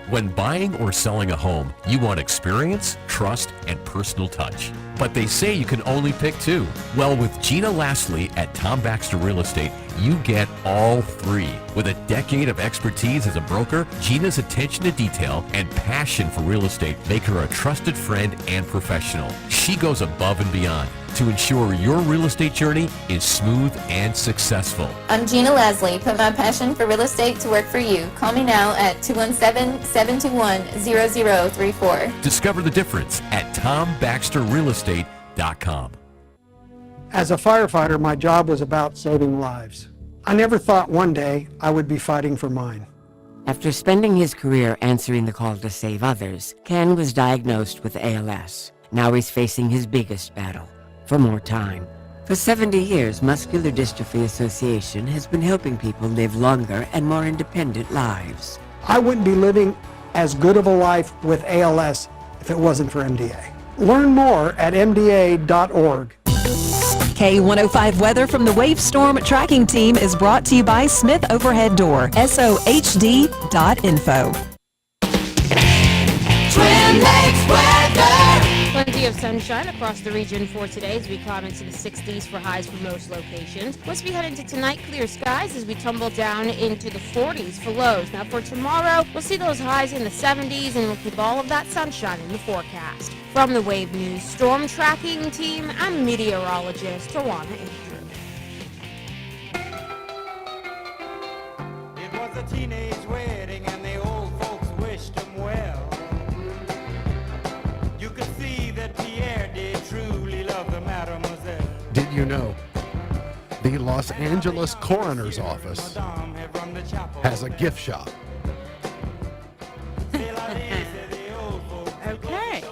When buying or selling a home, you want experience, trust, and personal touch. But they say you can only pick two. Well, with Gina Lastly at Tom Baxter Real Estate, you get all three. With a decade of expertise as a broker, Gina's attention to detail and passion for real estate make her a trusted friend and professional. She goes above and beyond to ensure your real estate journey is smooth and successful. I'm Gina Lasley. Put my passion for real estate to work for you. Call me now at 217-721-0034. Discover the difference at TomBaxterRealEstate.com. As a firefighter, my job was about saving lives. I never thought one day I would be fighting for mine. After spending his career answering the call to save others, Ken was diagnosed with ALS. Now he's facing his biggest battle, for more time. For 70 years, Muscular Dystrophy Association has been helping people live longer and more independent lives. I wouldn't be living as good of a life with ALS if it wasn't for MDA. Learn more at mda.org. K105 weather from the Wave Storm Tracking Team is brought to you by Smith Overhead Door, sohd.info. Twin Lakes weather. Plenty of sunshine across the region for today as we climb into the 60s for highs for most locations. Once we head into tonight, clear skies as we tumble down into the 40s for lows. Now for tomorrow, we'll see those highs in the 70s and we'll keep all of that sunshine in the forecast. From the Wave News Storm Tracking Team, I'm meteorologist Tawana Andrew. It was a teenage wedding and the old folks wished him well. You could see that Pierre did truly love the mademoiselle. Did you know the Los Angeles Coroner's Office has a gift shop? Okay.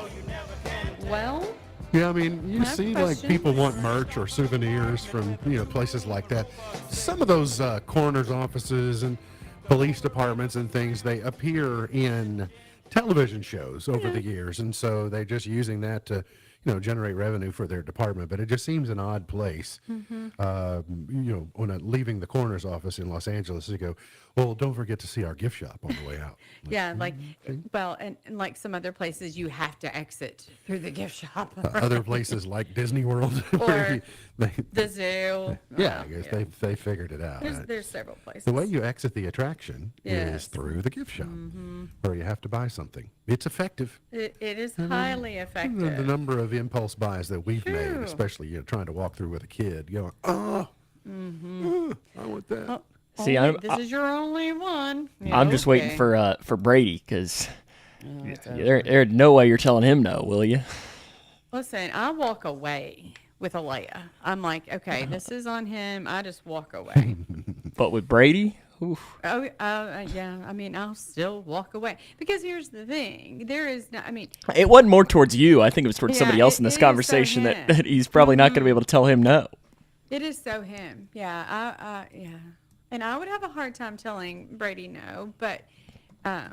Well, Yeah, I mean, you I have see, questions. like, people want merch or souvenirs from, places like that. Some of those coroner's offices and police departments and things, they appear in television shows over the years, and so they're just using that to, generate revenue for their department. But it just seems an odd place, when leaving the coroner's office in Los Angeles, you go, well, don't forget to see our gift shop on the way out. yeah, like, well, and like some other places, you have to exit through the gift shop. Other places like Disney World, Or they, the zoo. yeah, I guess they figured it out. There's several places. The way you exit the attraction Yes. is through the gift shop, where you have to buy something. It's effective. It is highly effective. The number of impulse buys that we've made, True. especially trying to walk through with a kid, going, I want that. See, This is your only one. I'm just waiting for Brady because there's no way you're telling him no, will you? Listen, I walk away with Alea. I'm like, okay, this is on him. I just walk away. But with Brady, oof. Oh, yeah. I mean, I'll still walk away because here's the thing: there is no. I mean, It wasn't more towards you. I think it was towards Yeah, somebody else in it this is so conversation him. that he's probably not going to be able to tell him no. it is so him. Yeah, yeah. And I would have a hard time telling Brady no, but I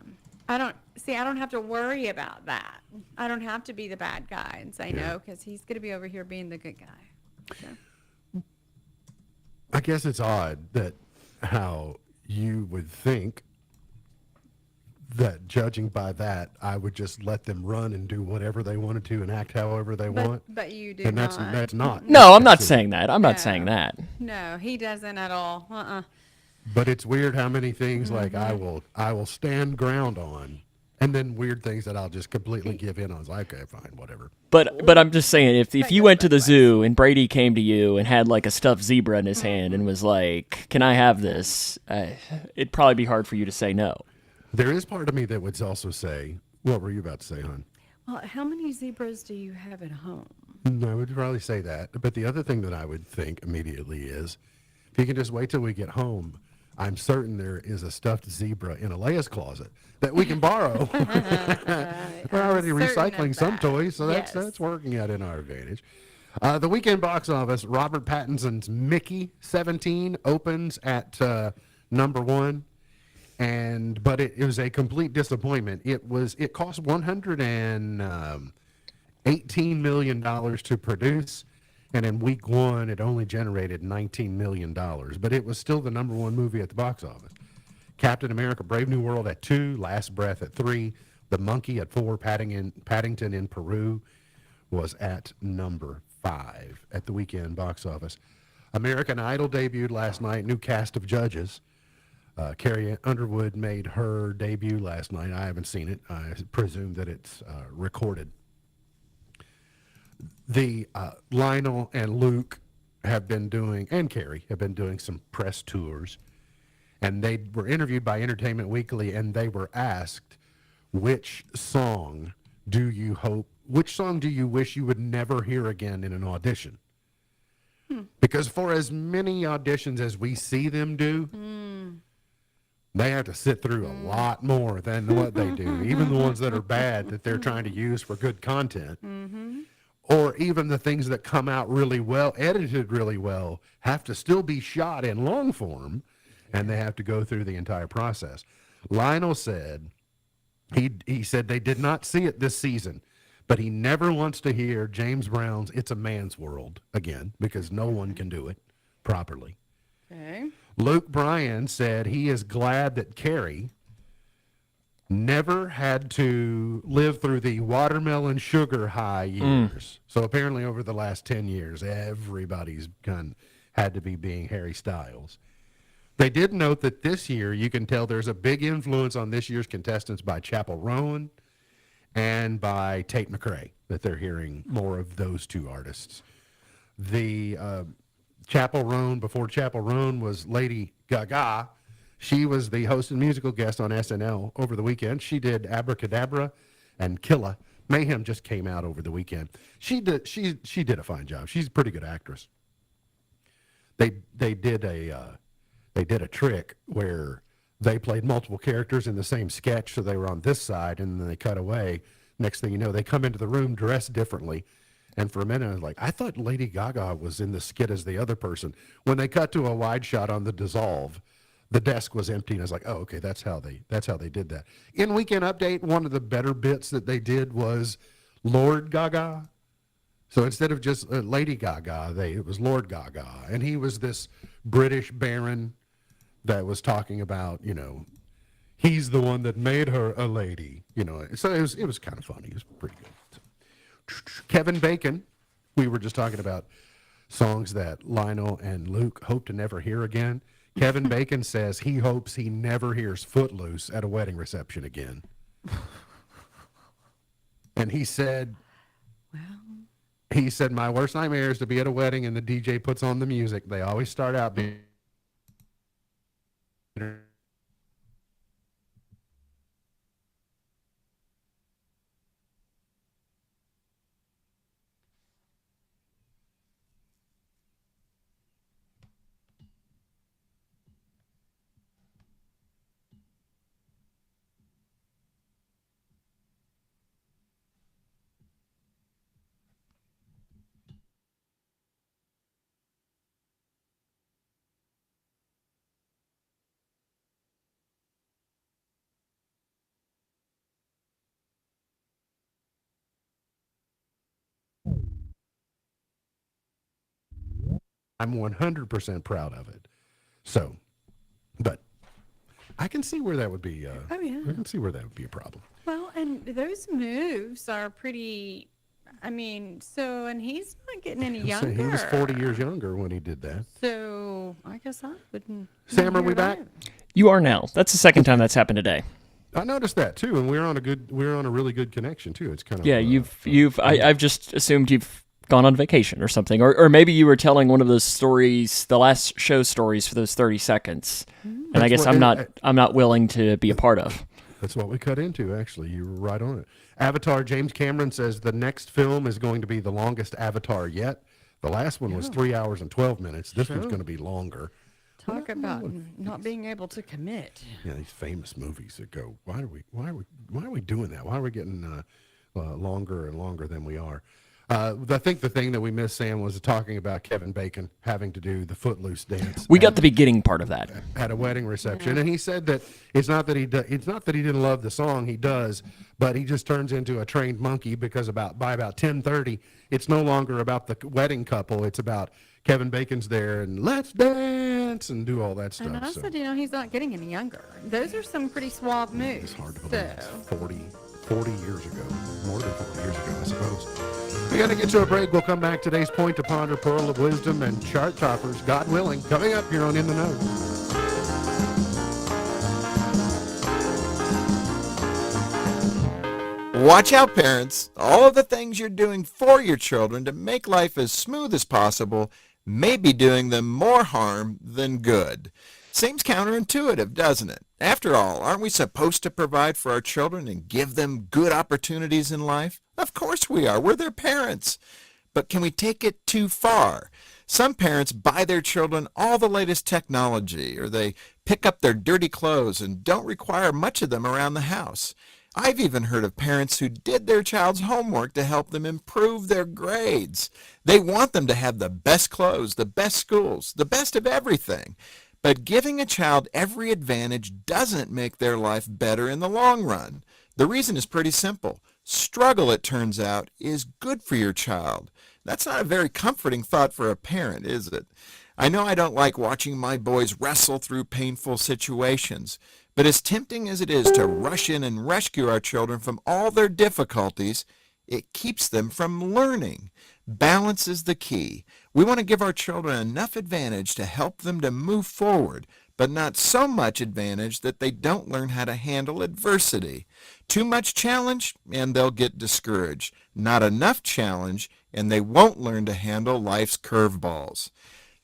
don't have to worry about that. I don't have to be the bad guy and say no because he's going to be over here being the good guy. So. I guess it's odd that how you would think that judging by that, I would just let them run and do whatever they wanted to and act however they want. But you do and not. that's not. No, I'm not saying that. I'm not saying that. No, he doesn't at all. But it's weird how many things like I will stand ground on, and then weird things that I'll just completely give in on. It's like, okay, fine, whatever. But I'm just saying, if you went to the zoo and Brady came to you and had like a stuffed zebra in his hand and was like, "Can I have this?" It'd probably be hard for you to say no. There is part of me that would also say, what were you about to say, hon? Well, how many zebras do you have at home? I would probably say that. But the other thing that I would think immediately is, if you can just wait till we get home, I'm certain there is a stuffed zebra in Alea's closet that we can borrow. We're already recycling some toys, so that's working out in our advantage. The weekend box office, Robert Pattinson's Mickey 17 opens at number 1. But it was a complete disappointment. It cost $118 million to produce, and in week 1 it only generated $19 million. But it was still the number 1 movie at the box office. Captain America: Brave New World at 2, Last Breath at 3, The Monkey at 4, Paddington in Peru was at number 5 at the weekend box office. American Idol debuted last night, new cast of judges. Carrie Underwood made her debut last night. I haven't seen it. I presume that it's recorded. The Lionel and Luke have been doing, and Carrie have been doing some press tours, and they were interviewed by Entertainment Weekly, and they were asked, which song do you wish you would never hear again in an audition? Because for as many auditions as we see them do, they have to sit through a lot more than what they do, even the ones that are bad that they're trying to use for good content. Or even the things that come out really well, edited really well, have to still be shot in long form, and they have to go through the entire process. Lionel said, he said they did not see it this season, but he never wants to hear James Brown's It's a Man's World again, because no one can do it properly. Okay. Luke Bryan said he is glad that Carrie never had to live through the watermelon sugar high years. So apparently over the last 10 years, everybody's had to be being Harry Styles. They did note that this year, you can tell there's a big influence on this year's contestants by Chappell Roan and by Tate McRae, that they're hearing more of those two artists. The Chappell Roan, before Chappell Roan was Lady Gaga. She was the host and musical guest on SNL over the weekend. She did Abracadabra and Killa. Mayhem just came out over the weekend. She did a fine job. She's a pretty good actress. They did a trick where they played multiple characters in the same sketch, so they were on this side, and then they cut away. Next thing you know, they come into the room dressed differently. And for a minute, I was like, I thought Lady Gaga was in the skit as the other person. When they cut to a wide shot on The Dissolve, the desk was empty, and I was like, oh, okay, that's how they did that. In Weekend Update, one of the better bits that they did was Lord Gaga. So instead of just Lady Gaga, it was Lord Gaga, and he was this British baron that was talking about, he's the one that made her a lady, So it was kind of funny. It was pretty good. So, Kevin Bacon, we were just talking about songs that Lionel and Luke hope to never hear again. Kevin Bacon says he hopes he never hears Footloose at a wedding reception again. And he said, my worst nightmare is to be at a wedding and the DJ puts on the music. They always start out being I'm 100% proud of it. So, but I can see where that would be. Oh, yeah. I can see where that would be a problem. Well, and those moves are pretty, and he's not getting any younger. He was 40 years younger when he did that. So, I guess I wouldn't. Sam, are we back? You are now. That's the second time that's happened today. I noticed that too, and we're on a really good connection too. It's kind of I've just assumed you've gone on vacation or something, or maybe you were telling one of those stories, the last show stories for those 30 seconds, and I guess I'm not willing to be a part of. That's what we cut into, actually. You were right on it. Avatar, James Cameron says the next film is going to be the longest Avatar yet. The last one was 3 hours and 12 minutes. This one's going to be longer. Talk about not being able to commit. Yeah, these famous movies that go, why are we doing that? Why are we getting longer and longer than we are? I think the thing that we missed, Sam, was talking about Kevin Bacon having to do the Footloose dance. We got the beginning part of that at a wedding reception, and he said that it's not that he didn't love the song. He does, but he just turns into a trained monkey because by about 10:30, it's no longer about the wedding couple. It's about Kevin Bacon's there and let's dance and do all that stuff. And I said, he's not getting any younger. Those are some pretty suave moves. It's hard to believe. It's 40 years ago, more than 40 years ago, I suppose. We got to get to a break. We'll come back. Today's Point to Ponder, Pearl of Wisdom, and Chart Toppers, God willing, coming up here on In the Know. Watch out, parents. All of the things you're doing for your children to make life as smooth as possible may be doing them more harm than good. Seems counterintuitive, doesn't it? After all, aren't we supposed to provide for our children and give them good opportunities in life? Of course we are. We're their parents. But can we take it too far? Some parents buy their children all the latest technology, or they pick up their dirty clothes and don't require much of them around the house. I've even heard of parents who did their child's homework to help them improve their grades. They want them to have the best clothes, the best schools, the best of everything. But giving a child every advantage doesn't make their life better in the long run. The reason is pretty simple. Struggle, it turns out, is good for your child. That's not a very comforting thought for a parent, is it? I know I don't like watching my boys wrestle through painful situations, but as tempting as it is to rush in and rescue our children from all their difficulties, it keeps them from learning. Balance is the key. We want to give our children enough advantage to help them to move forward, but not so much advantage that they don't learn how to handle adversity. Too much challenge, and they'll get discouraged. Not enough challenge, and they won't learn to handle life's curveballs.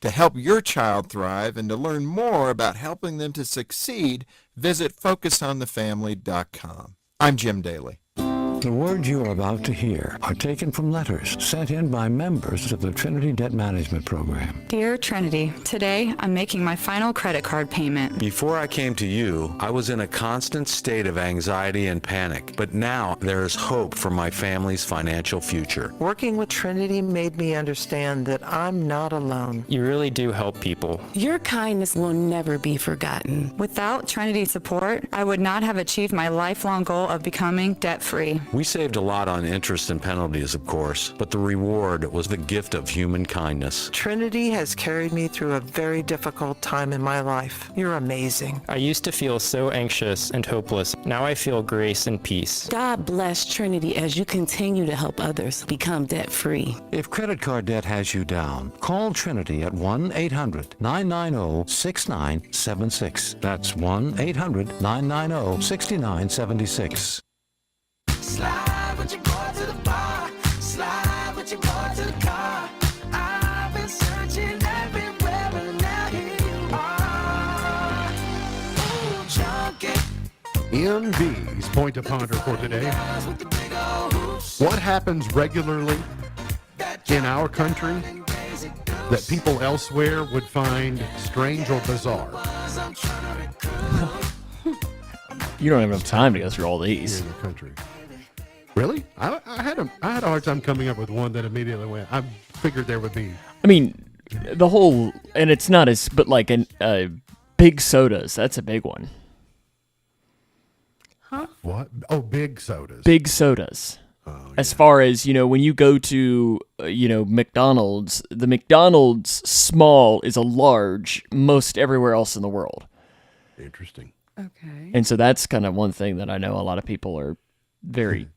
To help your child thrive and to learn more about helping them to succeed, visit FocusOnTheFamily.com. I'm Jim Daly. The words you are about to hear are taken from letters sent in by members of the Trinity Debt Management Program. Dear Trinity, today I'm making my final credit card payment. Before I came to you, I was in a constant state of anxiety and panic, but now there is hope for my family's financial future. Working with Trinity made me understand that I'm not alone. You really do help people. Your kindness will never be forgotten. Without Trinity's support, I would not have achieved my lifelong goal of becoming debt-free. We saved a lot on interest and penalties, of course, but the reward was the gift of human kindness. Trinity has carried me through a very difficult time in my life. You're amazing. I used to feel so anxious and hopeless. Now I feel grace and peace. God bless Trinity as you continue to help others become debt-free. If credit card debt has you down, call Trinity at 1-800-990-6976. That's 1-800-990-6976. Slide with your boy to the bar. Slide with your boy to the car. I've been searching everywhere, but now here you are. Ooh, junkie. MB's Point to Ponder for today. What happens regularly in our country that people elsewhere would find strange or bizarre? You don't have enough time to go through all these. In the country. Really? I had a hard time coming up with one that immediately went. I figured there would be. I mean, the whole, and it's not as, but like big sodas. That's a big one. Huh? What? Oh, big sodas. Big sodas. Oh, yeah. As far as, when you go to, McDonald's, the McDonald's small is a large most everywhere else in the world. Interesting. Okay. And so that's kind of one thing that I know a lot of people are very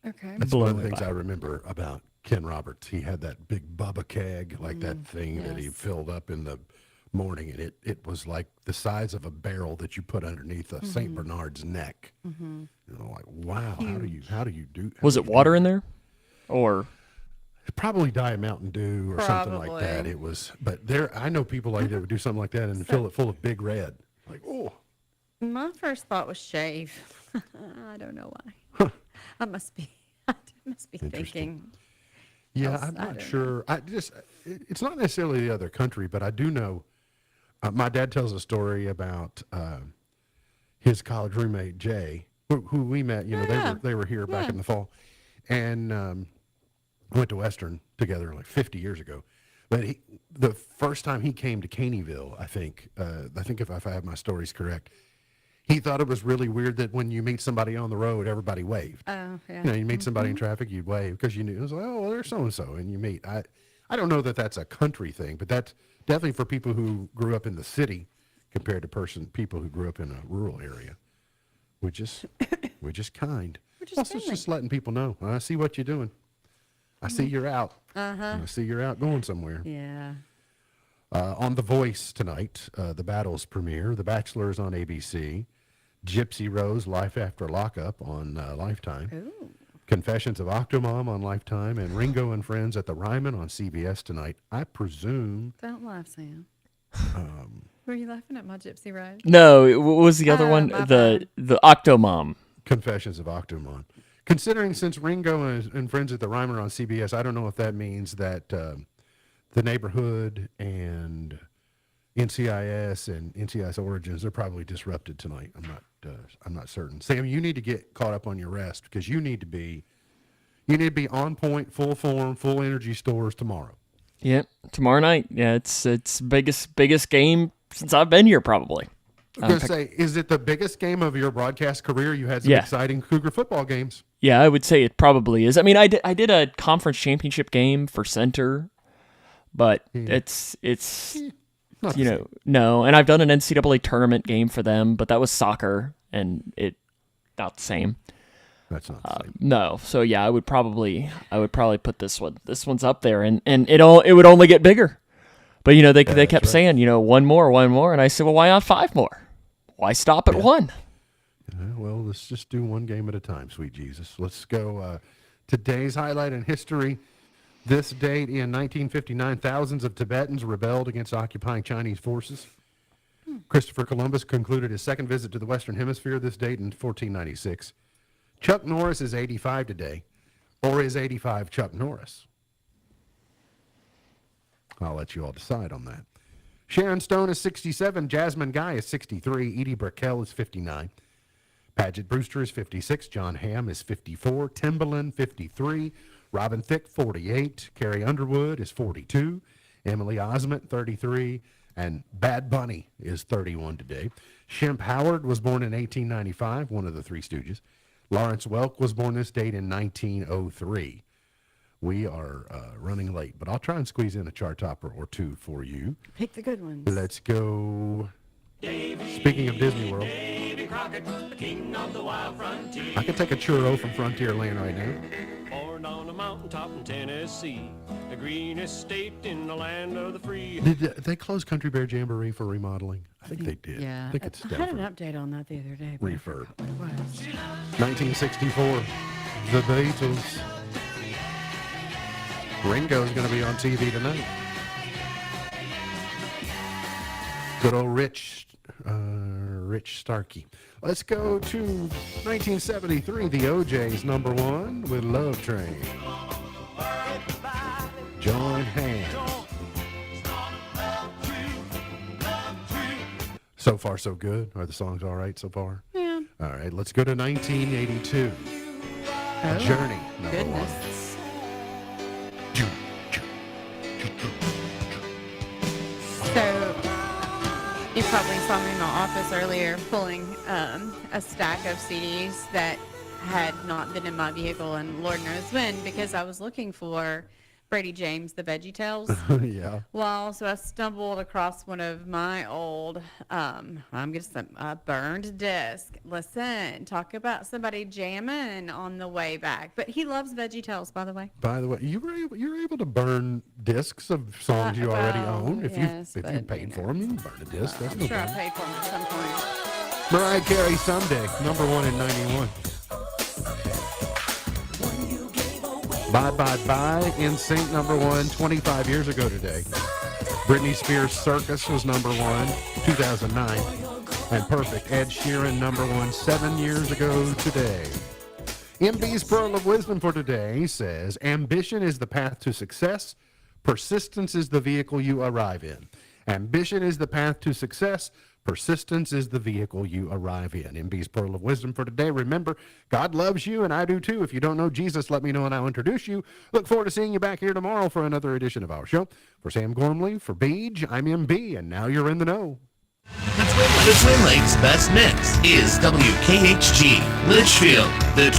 okay. That's one of the blown things by. I remember about Ken Roberts. He had that big Bubba keg, like that thing that he Yes. filled up in the morning, and it was like the size of a barrel that you put underneath a St. Bernard's neck. Like, wow, how do you do? Was it water in there? Or Probably Diet Mountain Dew or something like that. Probably. It was, but I know people like that would do something like that and fill it full of Big Red. Like, oh. My first thought was shave. I don't know why. I must be thinking. Yeah, else. I'm I not don't sure. It's not necessarily the other country, but I do know. My dad tells a story about his college roommate Jay, who we met. You know, they were here back in the fall, and went to Western together like 50 years ago. But the first time he came to Caneyville, I think if I have my stories correct, he thought it was really weird that when you meet somebody on the road, everybody waved. Oh, yeah. You know, you meet somebody in traffic, you'd wave because you knew it was like, oh, well, there's so and so, and you meet. I don't know that that's a country thing, but that's definitely for people who grew up in the city compared to people who grew up in a rural area. We're just kind. We're just Also, it's just letting people know. I see what you're doing. I see you're out. Uh-huh. I see you're out going somewhere. Yeah. On The Voice tonight, The Battles premiere. The Bachelor is on ABC. Gypsy Rose, Life After Lockup on Lifetime. Ooh. Confessions of Octomom on Lifetime. And Ringo and Friends at the Ryman on CBS tonight. I presume. Don't laugh, Sam. Were you laughing at my Gypsy Rose? No, what was the other one? my The Octomom. Confessions of Octomom. Considering since Ringo and Friends at the Ryman are on CBS, I don't know if that means that The Neighborhood and NCIS and NCIS Origins are probably disrupted tonight. I'm not certain. Sam, you need to get caught up on your rest because you need to be on point, full form, full energy stores tomorrow. Yep, tomorrow night. Yeah, it's biggest game since I've been here probably. I was going to say, is it the biggest game of your broadcast career? You had some exciting Cougar football games. Yeah, I would say it probably is. I mean, I did a conference championship game for Center, but it's you know, no. And I've done an NCAA tournament game for them, but that was soccer, and it not the same. That's not the same. No. So yeah, I would probably put this one. This one's up there, and it would only get bigger. But you know, they kept saying, you know, one more, and I said, well, why not 5 more? Why stop at 1? Well, let's just do one game at a time, sweet Jesus. Let's go. Today's highlight in history. This date in 1959, thousands of Tibetans rebelled against occupying Chinese forces. Christopher Columbus concluded his second visit to the Western Hemisphere this date in 1496. Chuck Norris is 85 today, or is 85 Chuck Norris? I'll let you all decide on that. Sharon Stone is 67. Jasmine Guy is 63. Edie Brickell is 59. Paget Brewster is 56. John Hamm is 54. Timbaland, 53. Robin Thicke, 48. Carrie Underwood is 42. Emily Osment, 33. And Bad Bunny is 31 today. Shemp Howard was born in 1895, one of the Three Stooges. Lawrence Welk was born this date in 1903. We are running late, but I'll try and squeeze in a chart topper or two for you. Pick the good ones. Let's go. Speaking of Disney World, Davy Crockett, the king of the wild frontier. I could take a churro from Frontierland right now. Born on a mountaintop in Tennessee, the greenest state in the land of the free. Did they close Country Bear Jamboree for remodeling? I think they did. Yeah. I think it's I still had an update on that the other day. but I refurb. forgot what it was. 1964, The Beatles. Ringo's going to be on TV tonight. Good old Rich Starkey. Let's go to 1973. The OJ's #1 with Love Train. Join hands. So far, so good. Are the songs all right so far? Yeah. All right, let's go to 1982. A Journey, #1. Goodness. So, you probably saw me in my office earlier pulling a stack of CDs that had not been in my vehicle, and Lord knows when, because I was looking for Brady James, the Veggie Tales. Yeah. Well, so I stumbled across one of my old, I'm going to say a burned disc. Listen, talk about somebody jamming on the way back. But he loves Veggie Tales, by the way. By the way, you're able to burn discs of songs you already own. If you paid for them, you can burn a disc. That's I'm no sure I problem. paid for them at some point. Mariah Carey, Someday, #1 in 91. Bye, bye, bye. NSYNC, #1, 25 years ago today. Britney Spears' Circus was #1, 2009. And Perfect, Ed Sheeran, #1 7 years ago today. MB's Pearl of Wisdom for today says, ambition is the path to success. Persistence is the vehicle you arrive in. Ambition is the path to success. Persistence is the vehicle you arrive in. MB's Pearl of Wisdom for today. Remember, God loves you, and I do too. If you don't know Jesus, let me know and I'll introduce you. Look forward to seeing you back here tomorrow for another edition of our show. For Sam Gormley, for Beej, I'm MB, and now you're in the know. The Twin Lakes Best Mix is WKHG, Litchfield. The